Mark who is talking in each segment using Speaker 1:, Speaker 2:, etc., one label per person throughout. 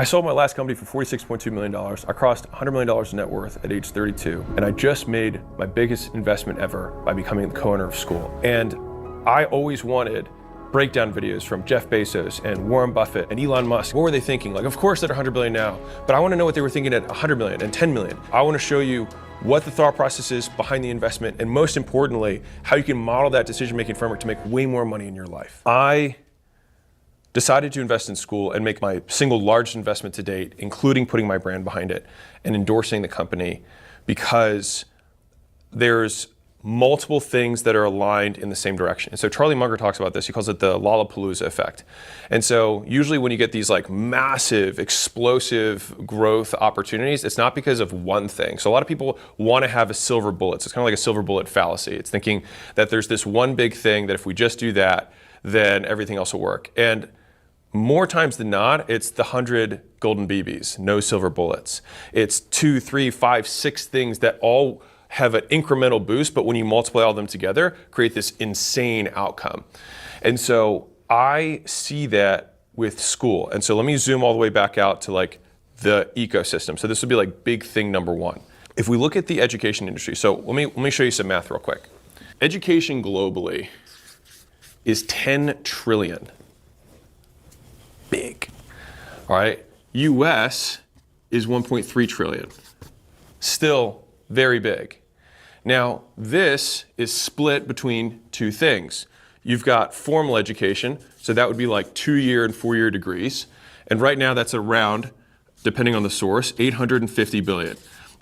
Speaker 1: I sold my last company for $46.2 million. I crossed $100 million in net worth at age 32. And I just made my biggest investment ever by becoming the co-owner of Skool. And I always wanted breakdown videos from Jeff Bezos and Warren Buffett and Elon Musk. What were they thinking? Like, of course they're 100 billion now, but I want to know what they were thinking at 100 million and 10 million. I want to show you what the thought process is behind the investment, and most importantly, how you can model that decision-making framework to make way more money in your life. I decided to invest in Skool and make my single largest investment to date, including putting my brand behind it and endorsing the company, because there's multiple things that are aligned in the same direction. And so Charlie Munger talks about this. He calls it the Lollapalooza effect. And so usually when you get these like massive, explosive growth opportunities, it's not because of one thing. So a lot of people want to have a silver bullet. So it's kind of like a silver bullet fallacy. It's thinking that there's this one big thing that if we just do that, then everything else will work. And more times than not, it's the 100 golden BBs, no silver bullets. It's 2, 3, 5, 6 things that all have an incremental boost, but when you multiply all of them together, create this insane outcome. And so I see that with Skool. And so let me zoom all the way back out to like the ecosystem. So this would be like big thing number one. If we look at the education industry, so let me show you some math real quick. Education globally is 10 trillion. Big. All right. US is 1.3 trillion. Still very big. Now, this is split between two things. You've got formal education, so that would be like 2-year and 4-year degrees. And right now that's around, depending on the source, 850 billion.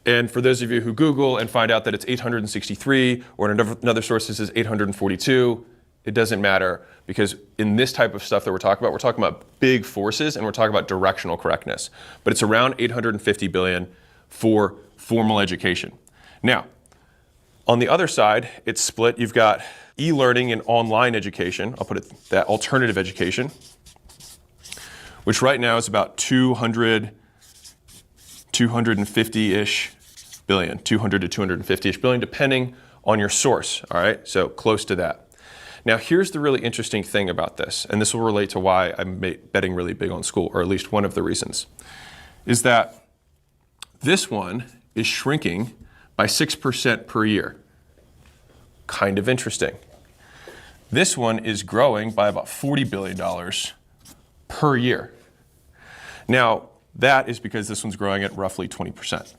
Speaker 1: And for those of you who Google and find out that it's 863, or another source says 842, it doesn't matter, because in this type of stuff that we're talking about big forces and we're talking about directional correctness. But it's around 850 billion for formal education. Now, on the other side, it's split. You've got e-learning and online education. I'll put it that alternative education, which right now is about 250-ish billion, 200 to 250-ish billion, depending on your source. All right, so close to that. Now, here's the really interesting thing about this, and this will relate to why I'm betting really big on Skool, or at least one of the reasons, is that this one is shrinking by 6% per year. Kind of interesting. This one is growing by about $40 billion per year. Now, that is because this one's growing at roughly 20%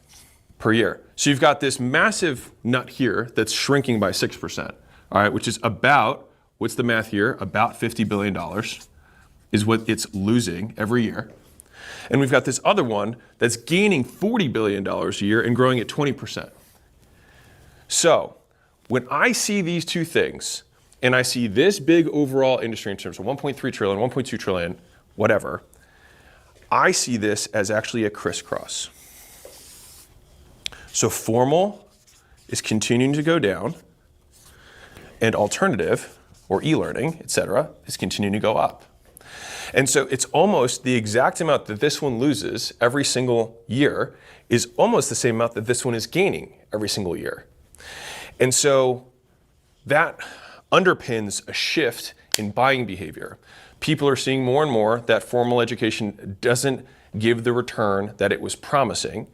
Speaker 1: per year. So you've got this massive nut here that's shrinking by 6%, all right, which is about, what's the math here? About $50 billion is what it's losing every year. And we've got this other one that's gaining $40 billion a year and growing at 20%. So when I see these two things, and I see this big overall industry in terms of 1.3 trillion, 1.2 trillion, whatever, I see this as actually a crisscross. So formal is continuing to go down, and alternative, or e-learning, et cetera, is continuing to go up. And so it's almost the exact amount that this one loses every single year is almost the same amount that this one is gaining every single year. And so that underpins a shift in buying behavior. People are seeing more and more that formal education doesn't give the return that it was promising.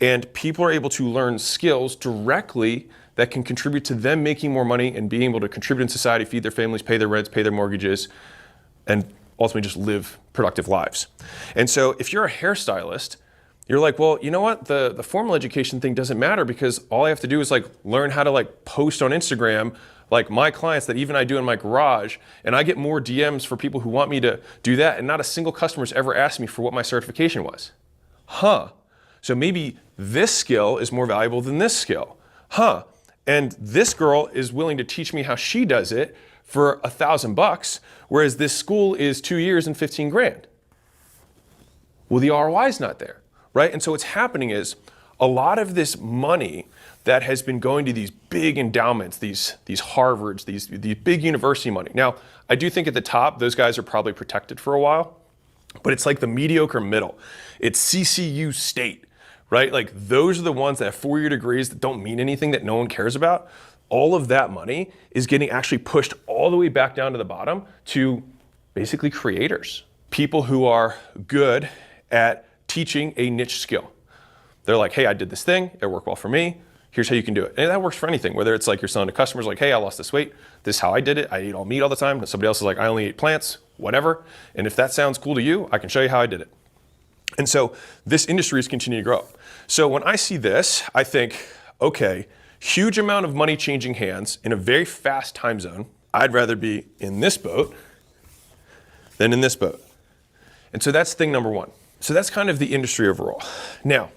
Speaker 1: And people are able to learn skills directly that can contribute to them making more money and being able to contribute in society, feed their families, pay their rents, pay their mortgages, and ultimately just live productive lives. And so if you're a hairstylist, you're like, well, you know what? The formal education thing doesn't matter, because all I have to do is like learn how to like post on Instagram, like my clients that even I do in my garage, and I get more DMs for people who want me to do that, and not a single customer's ever asked me for what my certification was. Huh. So maybe this skill is more valuable than this skill. Huh. And this girl is willing to teach me how she does it for $1,000, whereas this Skool is 2 years and 15 grand. Well, the ROI is not there, right? And so what's happening is a lot of this money that has been going to these big endowments, these Harvards, these big university money. Now, I do think at the top, those guys are probably protected for a while, but it's like the mediocre middle. It's CCU State, right? Like those are the ones that have 4-year degrees that don't mean anything, that no one cares about. All of that money is getting actually pushed all the way back down to the bottom to basically creators, people who are good at teaching a niche skill. They're like, hey, I did this thing, it worked well for me, here's how you can do it. And that works for anything, whether it's like you're selling to customers like, hey, I lost this weight, this is how I did it, I eat all meat all the time, and somebody else is like, I only eat plants, whatever. And if that sounds cool to you, I can show you how I did it. And so this industry is continuing to grow. So when I see this, I think, okay, huge amount of money changing hands in a very fast time zone. I'd rather be in this boat than in this boat. And so that's thing number one. So that's kind of the industry overall. Now,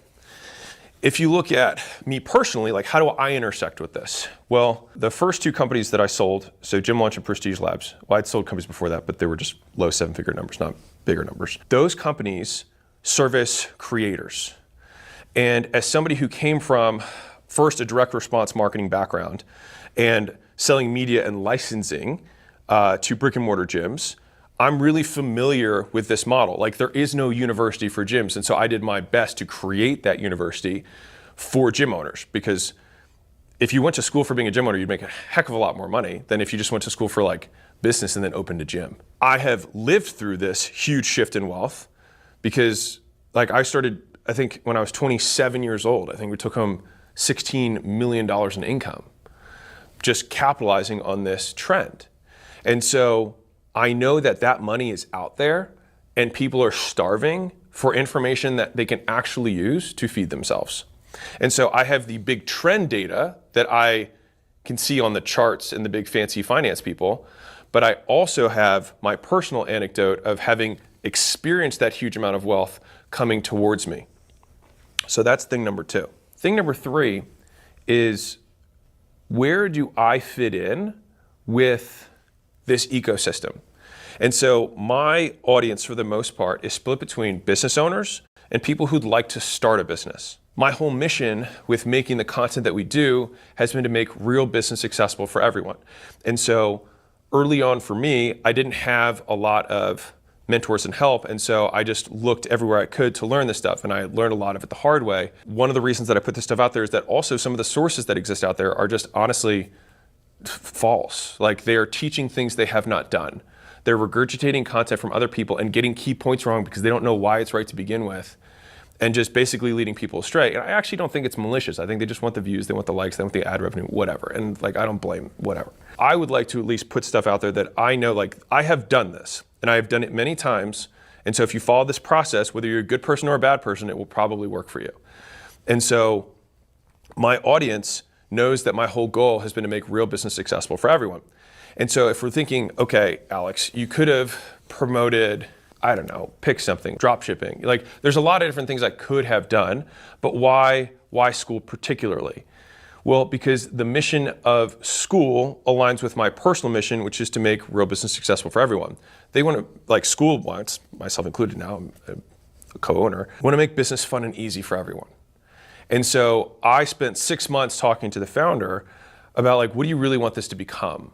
Speaker 1: if you look at me personally, like how do I intersect with this? Well, the first two companies that I sold, so Gym Launch and Prestige Labs, well, I'd sold companies before that, but they were just low seven-figure numbers, not bigger numbers. Those companies service creators. And as somebody who came from first a direct response marketing background and selling media and licensing to brick and mortar gyms, I'm really familiar with this model. Like there is no university for gyms. And so I did my best to create that university for gym owners, because if you went to school for being a gym owner, you'd make a heck of a lot more money than if you just went to school for like business and then opened a gym. I have lived through this huge shift in wealth because like I started, I think when I was 27 years old, I think we took home $16 million in income, just capitalizing on this trend. And so I know that that money is out there and people are starving for information that they can actually use to feed themselves. And so I have the big trend data that I can see on the charts and the big fancy finance people, but I also have my personal anecdote of having experienced that huge amount of wealth coming towards me. So that's thing number two. Thing number three is, where do I fit in with this ecosystem? And so my audience, for the most part, is split between business owners and people who'd like to start a business. My whole mission with making the content that we do has been to make real business accessible for everyone. And so early on for me, I didn't have a lot of mentors and help. And so I just looked everywhere I could to learn this stuff. And I learned a lot of it the hard way. One of the reasons that I put this stuff out there is that also some of the sources that exist out there are just honestly false. Like they are teaching things they have not done. They're regurgitating content from other people and getting key points wrong because they don't know why it's right to begin with, and just basically leading people astray. And I actually don't think it's malicious. I think they just want the views, they want the likes, they want the ad revenue, whatever. And like, I don't blame, whatever. I would like to at least put stuff out there that I know, like I have done this and I have done it many times. And so if you follow this process, whether you're a good person or a bad person, it will probably work for you. And so my audience knows that my whole goal has been to make real business accessible for everyone. And so if we're thinking, okay, Alex, you could have promoted, I don't know, pick something, drop shipping. Like there's a lot of different things I could have done, but why Skool particularly? Well, because the mission of Skool aligns with my personal mission, which is to make real business successful for everyone. They want to, like Skool wants, myself included now, I'm a co-owner, want to make business fun and easy for everyone. And so I spent 6 months talking to the founder about like, what do you really want this to become?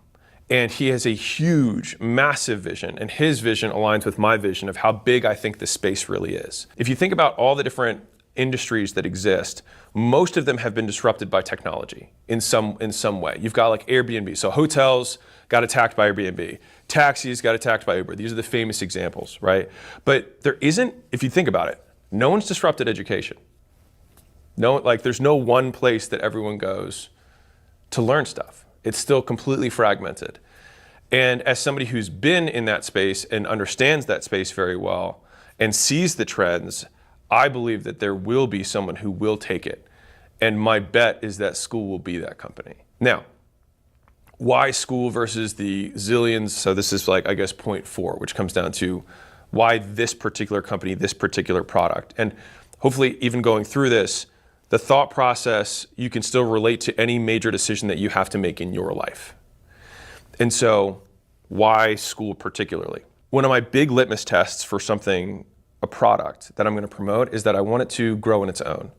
Speaker 1: And he has a huge, massive vision, and his vision aligns with my vision of how big I think this space really is. If you think about all the different industries that exist, most of them have been disrupted by technology in some way. You've got like Airbnb. So hotels got attacked by Airbnb. Taxis got attacked by Uber. These are the famous examples, right? But there isn't, if you think about it, no one's disrupted education. No, like there's no one place that everyone goes to learn stuff. It's still completely fragmented. And as somebody who's been in that space and understands that space very well and sees the trends, I believe that there will be someone who will take it. And my bet is that Skool will be that company. Now, why Skool versus the zillions? So this is like, I guess, point 4, which comes down to why this particular company, this particular product. And hopefully even going through this, the thought process, you can still relate to any major decision that you have to make in your life. And so why Skool particularly? One of my big litmus tests for something, a product that I'm going to promote, is that I want it to grow on its own.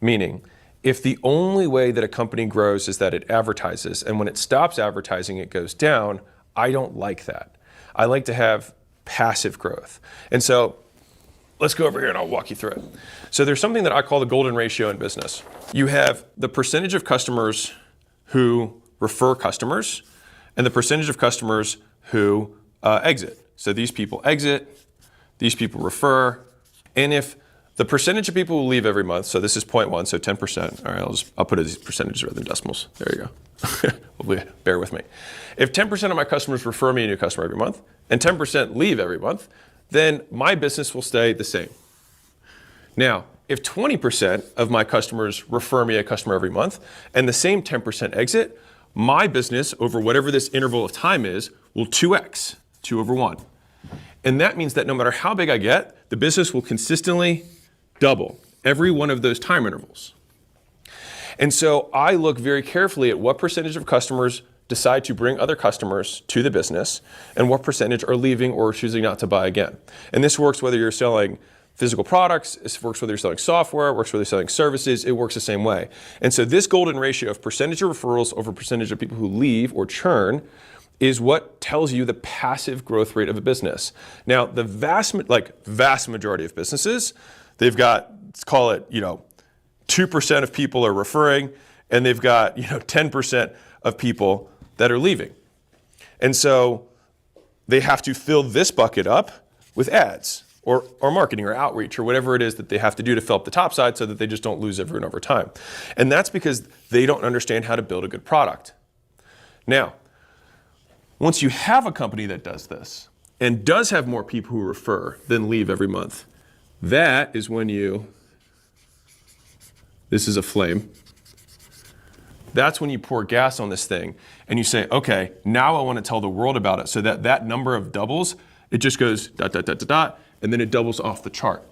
Speaker 1: Meaning, if the only way that a company grows is that it advertises, and when it stops advertising, it goes down, I don't like that. I like to have passive growth. And so let's go over here and I'll walk you through it. So there's something that I call the golden ratio in business. You have the percentage of customers who refer customers and the percentage of customers who exit. So these people exit, these people refer, And if the percentage of people who leave every month, so this is 0.1, so 10%. All right, I'll put it as percentages rather than decimals. There you go. Hopefully, bear with me. If 10% of my customers refer me a new customer every month, and 10% leave every month, then my business will stay the same. Now, if 20% of my customers refer me a customer every month, and the same 10% exit, my business, over whatever this interval of time is, will 2x, 2 over 1. And that means that no matter how big I get, the business will consistently double every one of those time intervals. And so I look very carefully at what percentage of customers decide to bring other customers to the business and what percentage are leaving or choosing not to buy again. And this works whether you're selling physical products, it works whether you're selling software, it works whether you're selling services, it works the same way. And so this golden ratio of percentage of referrals over percentage of people who leave or churn is what tells you the passive growth rate of a business. Now, the vast majority of businesses, they've got, let's call it, 2% of people are referring, and they've got, 10% of people that are leaving. And so they have to fill this bucket up with ads or marketing or outreach or whatever it is that they have to do to fill up the top side so that they just don't lose everyone over time. And that's because they don't understand how to build a good product. Now, once you have a company that does this and does have more people who refer than leave every month, that is when this is a flame. That's when you pour gas on this thing and you say, okay, now I want to tell the world about it so that that number of doubles, it just goes dot, dot, dot, dot, dot, and then it doubles off the chart.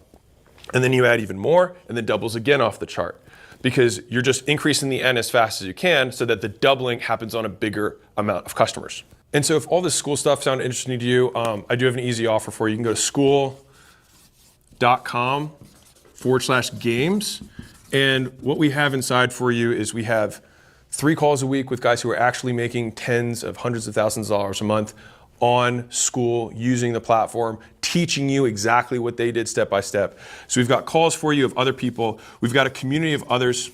Speaker 1: And then you add even more and then doubles again off the chart because you're just increasing the N as fast as you can so that the doubling happens on a bigger amount of customers. And so if all this Skool stuff sounded interesting to you, I do have an easy offer for you. You can go to skool.com/games. And what we have inside for you is we have 3 calls a week with guys who are actually making tens of hundreds of thousands of dollars a month on Skool using the platform, teaching you exactly what they did step by step. So we've got calls for you of other people. We've got a community of others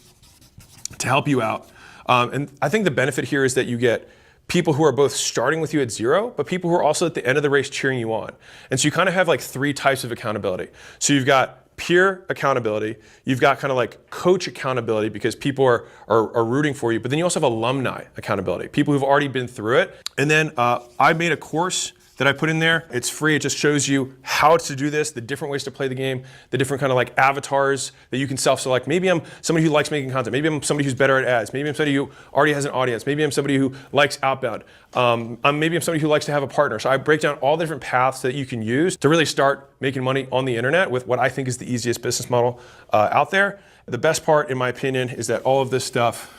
Speaker 1: to help you out. And I think the benefit here is that you get people who are both starting with you at 0, but people who are also at the end of the race cheering you on. And so you kind of have like 3 types of accountability. So you've got peer accountability, you've got kind of like coach accountability because people are rooting for you, but then you also have alumni accountability, people who've already been through it. And then I made a course that I put in there. It's free. It just shows you how to do this, the different ways to play the game, the different kind of like avatars that you can self-select. Maybe I'm somebody who likes making content. Maybe I'm somebody who's better at ads. Maybe I'm somebody who already has an audience. Maybe I'm somebody who likes outbound. Maybe I'm somebody who likes to have a partner. So I break down all the different paths that you can use to really start making money on the internet with what I think is the easiest business model out there. The best part, in my opinion, is that all of this stuff,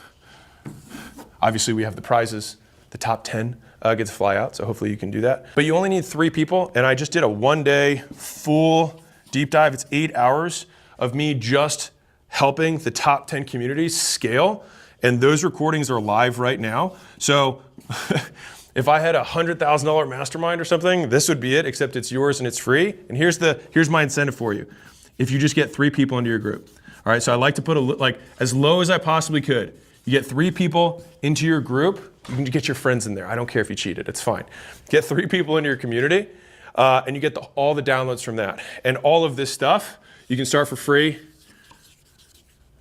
Speaker 1: obviously we have the prizes, the top 10 get to fly out, so hopefully you can do that. But you only need 3 people, and I just did a 1-day full deep dive. It's 8 hours of me just helping the top 10 communities scale, and those recordings are live right now. So if I had a $100,000 mastermind or something, this would be it, except it's yours and it's free. And here's my incentive for you. If you just get 3 people into your group. All right, so I like to put as low as I possibly could. You get 3 people into your group, you can get your friends in there. I don't care if you cheated, it's fine. Get 3 people into your community, and you get all the downloads from that. And all of this stuff, you can start for free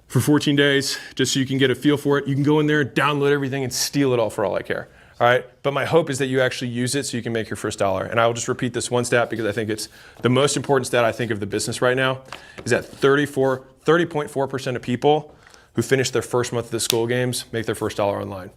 Speaker 1: for 14 days, just so you can get a feel for it. You can go in there, download everything, and steal it all for all I care. All right, but my hope is that you actually use it so you can make your first dollar. And I will just repeat this one stat because I think it's the most important stat I think of the business right now, is that 30.4% of people who finish their first month of the Skool games make their first dollar online.